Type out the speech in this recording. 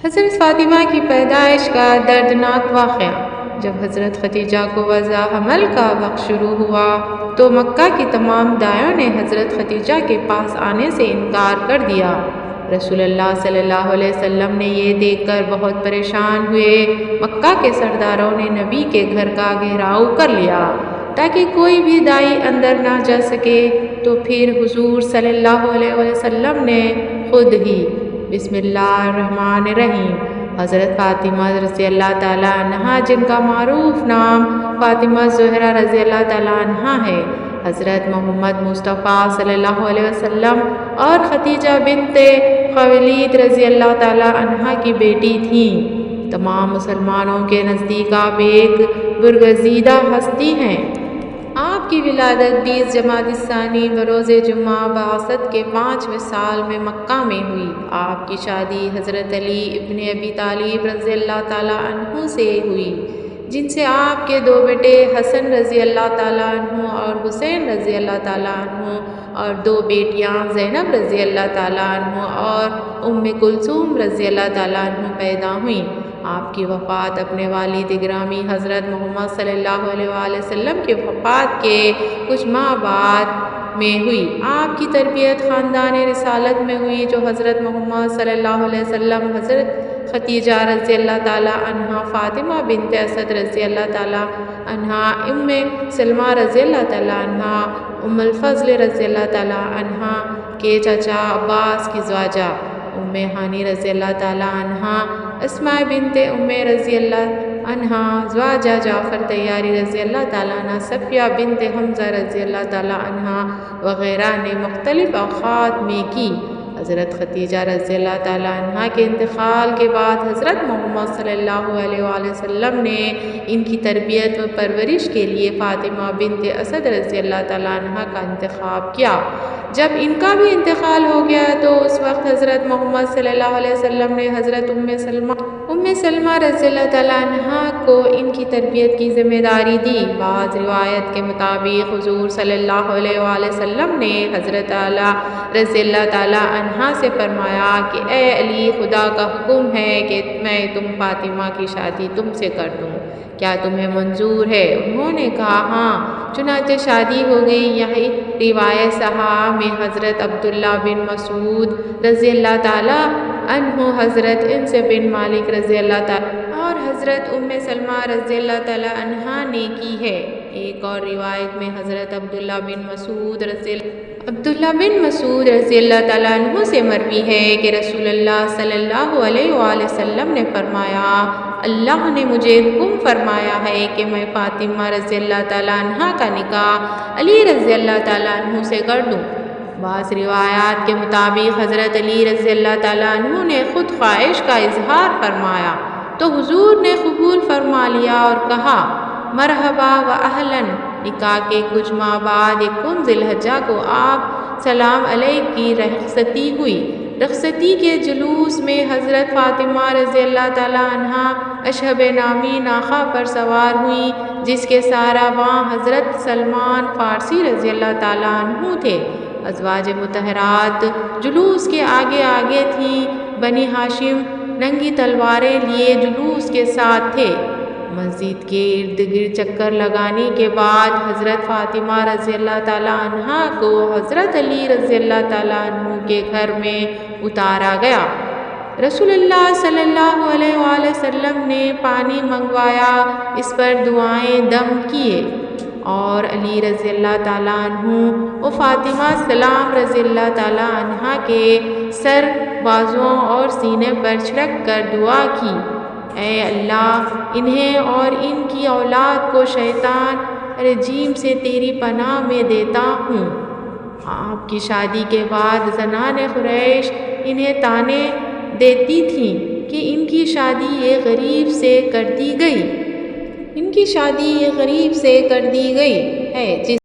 حضرت فاطمہ کی پیدائش کا دردناک واقعہ۔ جب حضرت خدیجہ کو وضع حمل کا وقت شروع ہوا تو مکہ کی تمام دائیوں نے حضرت خدیجہ کے پاس آنے سے انکار کر دیا۔ رسول اللہ صلی اللہ علیہ وسلم نے یہ دیکھ کر بہت پریشان ہوئے۔ مکہ کے سرداروں نے نبی کے گھر کا گھیراؤ کر لیا تاکہ کوئی بھی دائی اندر نہ جا سکے، تو پھر حضور صلی اللہ علیہ وسلم نے خود ہی بسم اللہ الرحمن الرحیم حضرت فاطمہ رضی اللہ تعالیٰ عنہا، جن کا معروف نام فاطمہ زہرا رضی اللہ تعالیٰ عنہا ہے، حضرت محمد مصطفیٰ صلی اللہ علیہ وسلم اور خدیجہ بنت خویلد رضی اللہ تعالیٰ عنہا کی بیٹی تھیں۔ تمام مسلمانوں کے نزدیک آپ ایک برگزیدہ ہستی ہیں۔ آپ کی ولادت 20 جمادی الثانی بروز جمعہ بعثت کے 5ویں سال میں مکہ میں ہوئی۔ آپ کی شادی حضرت علی ابن ابی طالب رضی اللہ تعالیٰ عنہ سے ہوئی، جن سے آپ کے 2 بیٹے حسن رضی اللہ تعالیٰ عنہ اور حسین رضی اللہ تعالیٰ عنہ، اور 2 بیٹیاں زینب رضی اللہ تعالیٰ عنہ اور کلثوم رضی اللہ تعالیٰ عنہ پیدا ہوئیں۔ آپ کی وفات اپنے والد گرامی حضرت محمد صلی اللہ علیہ وآلہ وسلم کی وفات کے کچھ ماہ بعد میں ہوئی۔ آپ کی تربیت خاندان رسالت میں ہوئی، جو حضرت محمد صلی اللہ علیہ وسلم، حضرت خدیجہ رضی اللہ تعالیٰ عنہا، فاطمہ بنت اسد رضی اللہ تعالیٰ عنہا، سلمہ رضی اللہ تعالیٰ عنہا، الفضل رضی اللہ تعالیٰ عنہا کے چچا عباس کی زوجہ ہانی رضی اللہ تعالیٰ عنہا، اسماء بنت رضی اللہ عنہا، زوجہ جعفر طیاری رضی اللہ تعالیٰ عنہ، صفیہ بنت حمزہ رضی اللہ تعالیٰ عنہا وغیرہ نے مختلف اوقات میں کی۔ حضرت خدیجہ رضی اللہ تعالیٰ عنہا کے انتقال کے بعد حضرت محمد صلی اللہ علیہ وآلہ وسلم نے ان کی تربیت و پرورش کے لیے فاطمہ بنت اسد رضی اللہ تعالیٰ عنہا کا انتخاب کیا۔ جب ان کا بھی انتقال ہو گیا تو اس وقت حضرت محمد صلی اللہ علیہ وسلم نے حضرت سلمہ رضی اللہ تعالیٰ عنہا کو ان کی تربیت کی ذمہ داری دی۔ بعض روایت کے مطابق حضور صلی اللہ علیہ وآلہ وسلم نے حضرت علی رضی اللہ تعالیٰ عنہا سے فرمایا کہ اے علی، خدا کا حکم ہے کہ میں فاطمہ کی شادی تم سے کر دوں، کیا تمہیں منظور ہے؟ انہوں نے کہا ہاں، چنانچہ شادی ہو گئی۔ یہی روایت صحابہ میں حضرت عبداللہ بن مسعود رضی اللہ تعالیٰ عنہ، حضرت انس بن مالک رضی اللہ تعالیٰ اور حضرت سلمہ رضی اللہ تعالیٰ عنہا نے کی ہے۔ ایک اور روایت میں حضرت عبداللہ بن مسعود رضی اللہ تعالیٰ عنہ سے مروی ہے کہ رسول اللہ صلی اللہ علیہ وآلہ وسلم نے فرمایا، اللہ نے مجھے حکم فرمایا ہے کہ میں فاطمہ رضی اللہ تعالیٰ عنہا کا نکاح علی رضی اللہ تعالیٰ عنہ سے کر دوں۔ بعض روایات کے مطابق حضرت علی رضی اللہ تعالیٰ عنہ نے خود خواہش کا اظہار فرمایا تو حضور نے قبول فرما لیا اور کہا مرحبا و اہلاً۔ نکاح کے کچھ ماہ بعد 21 ذی الحجہ کو آپ سلام علیہ کی رخصتی ہوئی۔ رخصتی کے جلوس میں حضرت فاطمہ رضی اللہ تعالیٰ عنہا اشہب نامی ناقہ پر سوار ہوئیں، جس کے سارباں حضرت سلمان فارسی رضی اللہ تعالیٰ عنہ تھے۔ ازواج مطہرات جلوس کے آگے آگے تھیں۔ بنی ہاشم ننگی تلواریں لیے جلوس کے ساتھ تھے۔ مسجد کے ارد گرد چکر لگانے کے بعد حضرت فاطمہ رضی اللہ تعالیٰ عنہا کو حضرت علی رضی اللہ تعالیٰ عنہ کے گھر میں اتارا گیا۔ رسول اللہ صلی اللہ علیہ وآلہ وسلم نے پانی منگوایا، اس پر دعائیں دم کیے اور علی رضی اللہ تعالیٰ عنہ و فاطمہ سلام رضی اللہ تعالیٰ عنہا کے سر، بازوؤں اور سینے پر چھڑک کر دعا کی، اے اللہ، انہیں اور ان کی اولاد کو شیطان رجیم سے تیری پناہ میں دیتا ہوں۔ آپ کی شادی کے بعد زنان قریش انہیں طعنے دیتی تھیں کہ ان کی شادی ایک غریب سے کر دی گئی ہے،